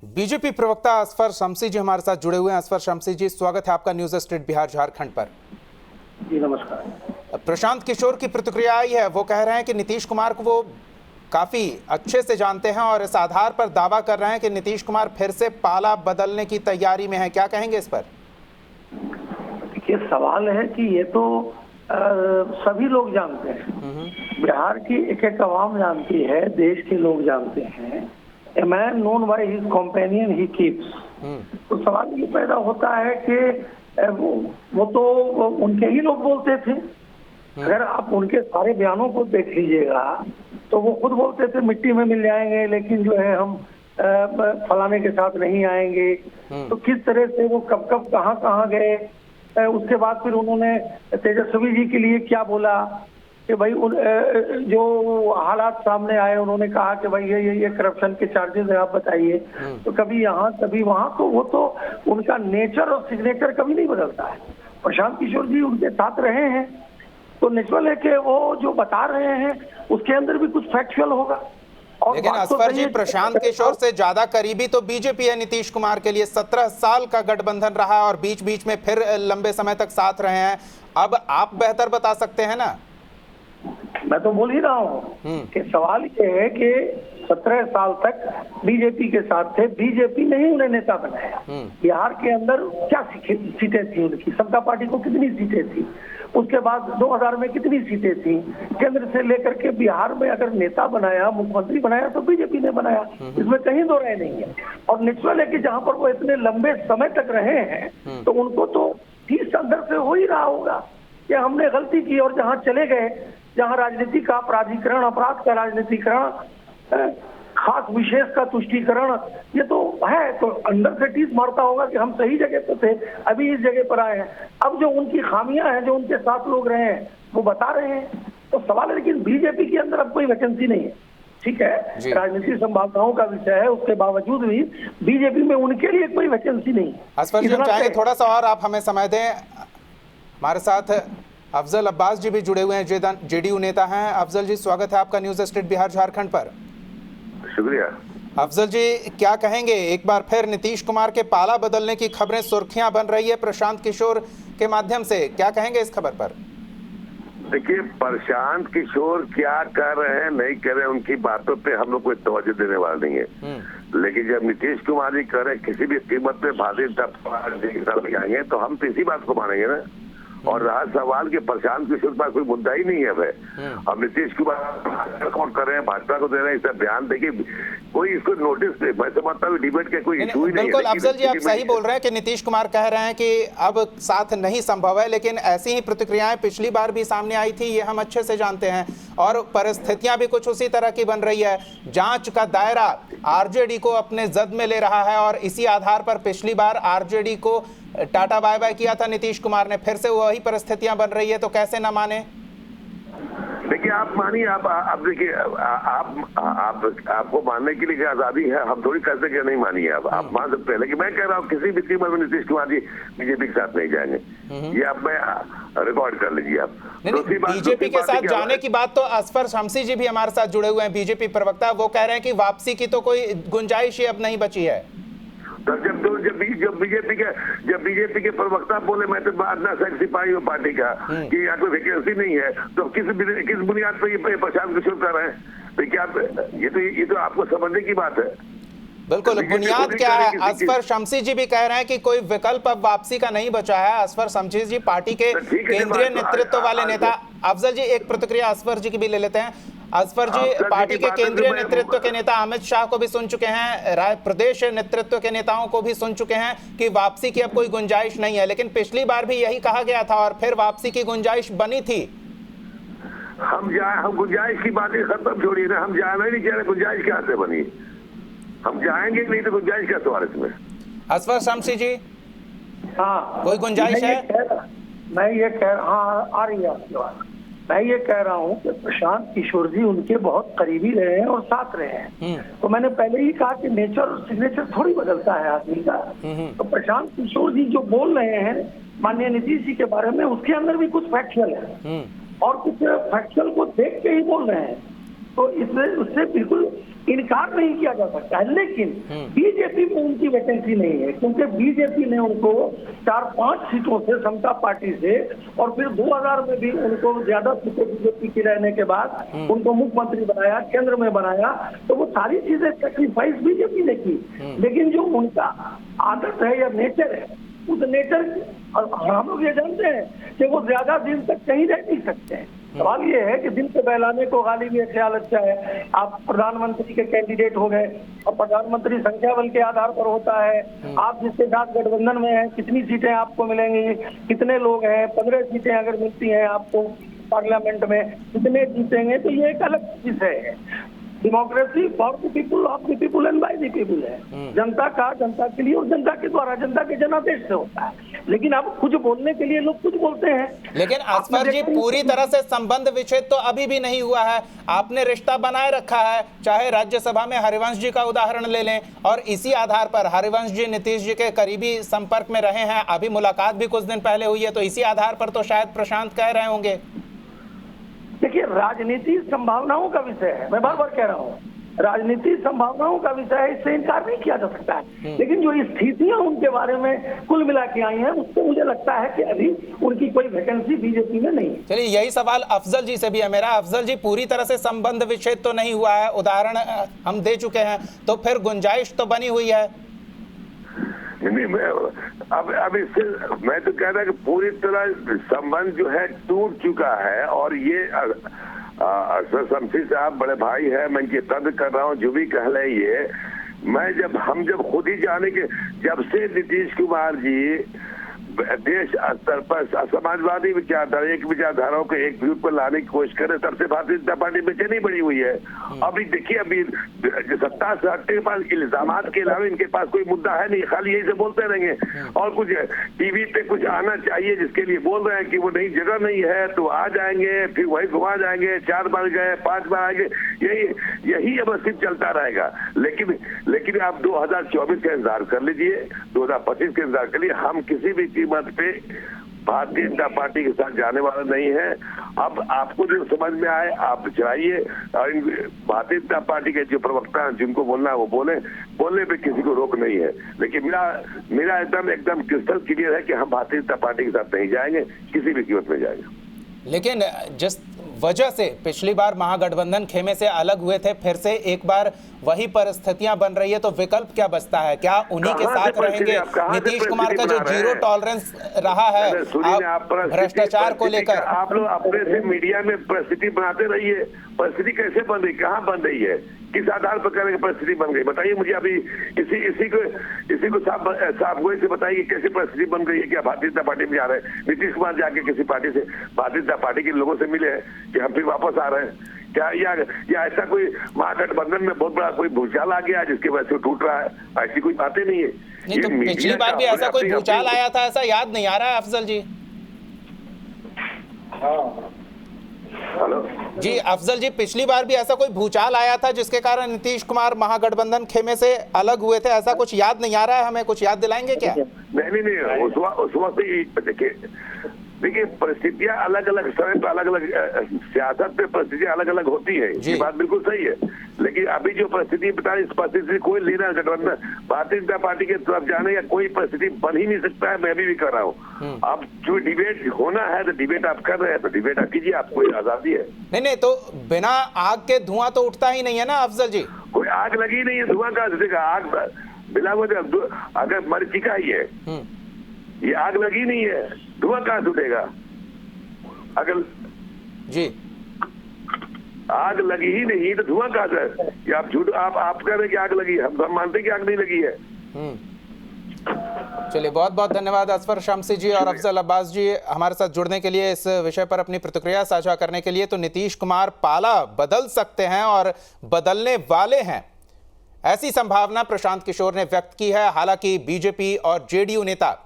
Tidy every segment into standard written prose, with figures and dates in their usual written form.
BJP प्रवक्ता असफर शमसी जी हमारे साथ जुड़े हुए हैं। असफर शमसी जी, स्वागत है आपका न्यूज स्ट्रीट बिहार झारखंड पर। जी नमस्कार। प्रशांत किशोर की प्रतिक्रिया आई है, वो कह रहे हैं कि नीतीश कुमार को वो काफी अच्छे से जानते हैं और इस आधार पर दावा कर रहे हैं कि नीतीश कुमार फिर से पाला बदलने की तैयारी में है। क्या कहेंगे इस पर? देखिए, सवाल है कि ये तो सभी लोग जानते हैं, बिहार की एक एक अवाम जानती है, देश के लोग जानते हैं। A man known by his companion he keeps. तो सवाल ये पैदा होता है कि वो तो उनके ही लोग बोलते थे। अगर आप उनके सारे बयानों को देख लीजिएगा तो वो खुद बोलते थे मिट्टी में मिल जाएंगे, लेकिन जो है हम फलाने के साथ नहीं आएंगे। तो किस तरह से वो कब कब कहाँ गए, उसके बाद फिर उन्होंने तेजस्वी जी के लिए क्या बोला कि भाई जो हालात सामने आए, उन्होंने कहा कि भाई ये करप्शन के चार्जेस है, आप बताइए। तो कभी यहाँ कभी वहाँ, तो वो तो उनका नेचर और सिग्नेचर कभी नहीं बदलता है। प्रशांत किशोर जी उनके साथ रहे हैं तो नेचुरल है कि वो जो बता रहे हैं उसके अंदर भी कुछ फैक्चुअल होगा। लेकिन असफर जी, प्रशांत किशोर से ज्यादा करीबी तो बीजेपी है नीतीश कुमार के लिए। 17 साल का गठबंधन रहा और बीच बीच में फिर लंबे समय तक साथ रहे हैं। अब आप बेहतर बता सकते हैं ना। मैं तो बोल ही रहा हूँ कि सवाल ये है कि 17 साल तक बीजेपी के साथ थे, बीजेपी ने ही उन्हें नेता बनाया। बिहार के अंदर क्या सीटें थी उनकी, समता पार्टी को कितनी सीटें थी, उसके बाद 2000 में कितनी सीटें थी, केंद्र से लेकर के बिहार में अगर नेता बनाया, मुख्यमंत्री बनाया तो बीजेपी ने बनाया, इसमें कहीं दो राय नहीं है। और नेचुरल है कि जहाँ पर वो इतने लंबे समय तक रहे हैं तो उनको तो ठीक अंदर से हो ही रहा होगा कि हमने गलती की। और जहाँ चले गए, जहाँ राजनीति का अपराधीकरण, अपराध का राजनीतिकरण, खास विशेष का तुष्टीकरण, ये तो है, तो अंदर से टीस मारता होगा कि हम सही जगह पे थे, अभी इस जगह पर आए हैं। अब जो उनकी खामियां हैं, जो उनके साथ लोग रहे हैं, वो बता रहे हैं। तो सवाल है, लेकिन बीजेपी के अंदर अब कोई वैकेंसी नहीं है। ठीक है, राजनीतिक संभावनाओं का विषय है, उसके बावजूद भी बीजेपी में उनके लिए कोई वैकेंसी नहीं है। असफर जी, चाहेंगे थोड़ा सा और आप हमें समय दें। हमारे साथ अफजल अब्बास जी भी जुड़े हुए हैं, जेडीयू नेता हैं। अफजल जी, स्वागत है आपका न्यूज स्ट्रीट बिहार झारखंड पर। शुक्रिया। अफजल जी, क्या कहेंगे? एक बार फिर नीतीश कुमार के पाला बदलने की खबरें सुर्खियां बन रही है प्रशांत किशोर के माध्यम से, क्या कहेंगे इस खबर पर? देखिए, प्रशांत किशोर क्या कर रहे हैं, नहीं कर रहे हैं, उनकी बातों पे हम लोग कोई तवज्जो देने वाले नहीं है। लेकिन जब नीतीश कुमार जी कर रहे किसी भी कीमत पे भारतीय आएंगे तो हम तो इसी बात को मानेंगे ना। और रहा सवाल कि प्रशांत किशोर के पास कोई मुद्दा ही नहीं है भाई। हम नीतीश कुमार कौन कर रहे हैं, भाजपा को दे रहे हैं, इसका बयान देखिए, कोई इसको नोटिस, मैं समझता हूँ डिबेट के कोई इशू ही नहीं है। बिल्कुल अफजल जी, आप सही बोल रहे हैं कि नीतीश कुमार कह रहे हैं कि अब साथ नहीं संभव है, लेकिन ऐसी ही प्रतिक्रियाएं पिछली बार भी सामने आई थी, ये हम अच्छे से जानते हैं। और परिस्थितियां भी कुछ उसी तरह की बन रही है। जांच का दायरा आरजेडी को अपने जद में ले रहा है और इसी आधार पर पिछली बार आरजेडी को टाटा बाय बाय किया था नीतीश कुमार ने, फिर से वही परिस्थितियां बन रही है, तो कैसे ना माने? देखिए, आप मानिए, आप देखिए, आपको मानने के लिए आजादी है, हम थोड़ी कहते कि नहीं मानिए। आप मान सकते हैं, लेकिन मैं कह रहा हूँ किसी भी कीमत में नीतीश कुमार जी बीजेपी के साथ नहीं जाएंगे। ये आप मैं रिकॉर्ड कर लीजिए आप। बीजेपी के साथ जाने की बात तो असफर शमसी जी भी हमारे साथ जुड़े हुए हैं, बीजेपी प्रवक्ता। वो कह रहे हैं कि वापसी की तो कोई गुंजाइश ही अब नहीं बची है। तो जब बीजेपी के प्रवक्ता बोले मैं तो ना सिपाही हूँ पार्टी का कि यहाँ कोई वैकेंसी नहीं है, तो किस बुनियाद पर ये प्रशांत किशोर कर रहे हैं? तो क्या ये तो आपको समझने की बात है। बिल्कुल, बुनियाद क्या है? असफर शमसी जी भी कह रहे हैं कि कोई विकल्प अब वापसी का नहीं बचा है। असफर शमसी जी पार्टी के केंद्रीय नेतृत्व वाले नेता। अफजल जी, एक प्रतिक्रिया असफर जी की भी ले लेते हैं। असफर जी, पार्टी के केंद्रीय नेतृत्व के नेता अमित शाह को भी सुन चुके हैं, प्रदेश नेतृत्व के नेताओं को भी सुन चुके हैं कि वापसी की अब कोई गुंजाइश नहीं है, लेकिन पिछली बार भी यही कहा गया था और फिर वापसी की गुंजाइश बनी थी। हम गुंजाइश की बातें खत्म छोड़िए ना, हम जाना ही नहीं चाह रहे, गुंजाइश क्या से बनी? हम जाएंगे नहीं तो गुंजाइश क्या सवाल इसमें? असफर शमसी जी, हाँ, कोई गुंजाइश है? मैं ये कह हाँ, आ रही है आपकी बात। मैं ये कह रहा हूँ कि प्रशांत किशोर जी उनके बहुत करीबी रहे हैं और साथ रहे हैं। तो मैंने पहले ही कहा कि नेचर और सिग्नेचर थोड़ी बदलता है आदमी का। तो प्रशांत किशोर जी जो बोल रहे हैं माननीय नीतीश जी के बारे में, उसके अंदर भी कुछ फैक्चुअल है और कुछ फैक्चुअल को देख के ही बोल रहे हैं। तो इसमें उससे बिल्कुल इनकार नहीं किया जा सकता है, लेकिन बीजेपी में उनकी वैकेंसी नहीं है, क्योंकि बीजेपी ने उनको 4-5 सीटों से समता पार्टी से, और फिर 2000 में भी उनको ज्यादा सीटें बीजेपी की रहने के बाद उनको मुख्यमंत्री बनाया, केंद्र में बनाया, तो वो सारी चीजें सेक्रीफाइस बीजेपी ने की। लेकिन जो उनका आदत है या नेचर है, उस नेचर हम लोग ये जानते हैं कि वो ज्यादा दिन तक कहीं रह नहीं सकते हैं। सवाल ये है कि दिल से बहलाने को गालिब ये ख्याल अच्छा है, आप प्रधानमंत्री के कैंडिडेट हो गए और प्रधानमंत्री संख्या बल के आधार पर होता है, आप जिसके साथ गठबंधन में हैं कितनी सीटें आपको मिलेंगी, कितने लोग हैं, 15 सीटें अगर मिलती हैं आपको पार्लियामेंट में कितने जीतेंगे, तो ये एक अलग विषय है। Democracy for the people, of the people and by the people है। जनता का जनता के लिए और जनता के द्वारा, जनता के जनादेश से होता है। लेकिन अब कुछ बोलने के लिए लोग कुछ बोलते हैं। लेकिन असफर जी, पूरी तरह से संबंध विच्छेद तो अभी भी नहीं हुआ है, आपने रिश्ता बनाए रखा है। चाहे राज्यसभा में हरिवंश जी का उदाहरण ले लें, और इसी आधार पर हरिवंश जी नीतीश जी के करीबी संपर्क में रहे हैं, अभी मुलाकात भी कुछ दिन पहले हुई है, तो इसी आधार पर तो शायद प्रशांत कह रहे होंगे। देखिए, राजनीति संभावनाओं का विषय है, मैं बार बार कह रहा हूँ, राजनीति संभावनाओं का विषय है, इससे इनकार नहीं किया जा सकता है। लेकिन जो स्थितियां उनके बारे में कुल मिला के आई हैं, उससे मुझे लगता है कि अभी उनकी कोई वैकेंसी बीजेपी में नहीं है। चलिए, यही सवाल अफजल जी से भी है मेरा। अफजल जी, पूरी तरह से संबंध विच्छेद तो नहीं हुआ है, उदाहरण हम दे चुके हैं, तो फिर गुंजाइश तो बनी हुई है। नहीं, अब इससे मैं तो कह रहा कि पूरी तरह संबंध जो है टूट चुका है। और ये शमसी साहब बड़े भाई है, मैं इनकी कद्र कर रहा हूँ, जो भी कह रहे ये, हम जब खुद ही जाने के, जब से नीतीश कुमार जी देश स्तर पर समाजवादी विचारधारा, एक विचारधाराओं को एक ग्रुप पर लाने की कोशिश करे, तब से भारतीय जनता पार्टी बेचैनी बढ़ी हुई है। अभी देखिए, अभी सत्ता से हटने के बाद इल्जामात के अलावा इनके पास कोई मुद्दा है नहीं, खाली यही से बोलते रहेंगे। और कुछ टीवी पे कुछ आना चाहिए जिसके लिए बोल रहे हैं कि वो नहीं, जगह नहीं है तो आ जाएंगे, फिर वही घुमा जाएंगे, 4 बार गए, 5 बार आएंगे, यही अवस्थित चलता रहेगा। लेकिन आप 2024 का इंतजार कर लीजिए, 2025 का इंतजार कर लीजिए। हम किसी भी कीमत पे भारतीय जनता पार्टी के साथ जाने वाला नहीं है। अब आपको जो समझ में आए आप चलाइए, और भारतीय जनता पार्टी के जो प्रवक्ता हैं जिनको बोलना है वो बोलने पे किसी को रोक नहीं है। लेकिन मेरा एकदम क्रिस्टल क्लियर है कि हम भारतीय जनता पार्टी के साथ नहीं जाएंगे, किसी भी कीमत में जाएंगे। लेकिन जिस वजह से पिछली बार महागठबंधन खेमे से अलग हुए थे, फिर से एक बार वही परिस्थितियां बन रही है, तो विकल्प क्या बचता है? क्या उन्हीं के साथ रहेंगे? नीतीश कुमार का जो जीरो टॉलरेंस रहा है भ्रष्टाचार को लेकर, आप लोग अपने से मीडिया में परिस्थिति बनाते रहिए। परिस्थिति कैसे बन रही, कहाँ बन रही है, किस आधार पर करेंगे परिस्थिति बन गई, बताइए मुझे। अभी इसी को साफ गोई से बताइए कैसे परिस्थिति बन गई है। क्या भारतीय जनता पार्टी में जा रहे हैं? नीतीश कुमार जाके किसी पार्टी से, भारतीय जनता पार्टी के लोगों से मिले हैं कि हम फिर वापस आ रहे हैं क्या? या ऐसा कोई महागठबंधन में बहुत बड़ा कोई भूचाल आ गया जिसकी वजह से टूट रहा है? ऐसी कोई बातें नहीं है। नहीं, तो पिछली बार भी ऐसा कोई भूचाल आया था, ऐसा याद नहीं आ रहा है अफजल जी? हेलो जी अफजल जी, पिछली बार भी ऐसा कोई भूचाल आया था जिसके कारण नीतीश कुमार महागठबंधन खेमे से अलग हुए थे, ऐसा कुछ याद नहीं आ रहा है? हमें कुछ याद दिलाएंगे क्या? नहीं, उस वक्त देखिए परिस्थितियां अलग अलग समय पर अलग अलग, सियासत पे परिस्थितियां अलग अलग होती है, ये बात बिल्कुल सही है। लेकिन अभी जो परिस्थिति बता रही, इस परिस्थिति कोई लेना गठबंधन भारतीय जनता पार्टी की तरफ जाने या कोई परिस्थिति बन ही नहीं सकता है। मैं भी कर रहा हूँ। अब जो डिबेट होना है तो डिबेट आप कर रहे हैं, तो डिबेट आप कीजिए, आपको आजादी है। नहीं, तो बिना आग के धुआं तो उठता ही नहीं है ना अफजल जी? कोई आग लगी नहीं है, धुआं कहाँ से? आग बिना वजह अगर मरीचिका ही है, ये आग लगी नहीं है, धुआं कहाँ से उठेगा? अगर जी आग लगी ही नहीं तो धुआं कहाँ से? ये आप झूठ आप कह रहे हैं कि आग लगी है, हम मानते हैं कि आग नहीं लगी है। चलिए, बहुत बहुत धन्यवाद असफर शमसी जी और अफजल अब्बास जी हमारे साथ जुड़ने के लिए, इस विषय पर अपनी प्रतिक्रिया साझा करने के लिए। तो नीतीश कुमार पाला बदल सकते हैं और बदलने वाले हैं, ऐसी संभावना प्रशांत किशोर ने व्यक्त की है। हालांकि बीजेपी और जेडीयू नेता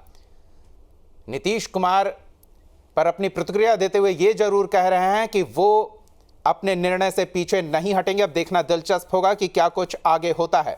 नीतीश कुमार पर अपनी प्रतिक्रिया देते हुए ये जरूर कह रहे हैं कि वो अपने निर्णय से पीछे नहीं हटेंगे। अब देखना दिलचस्प होगा कि क्या कुछ आगे होता है।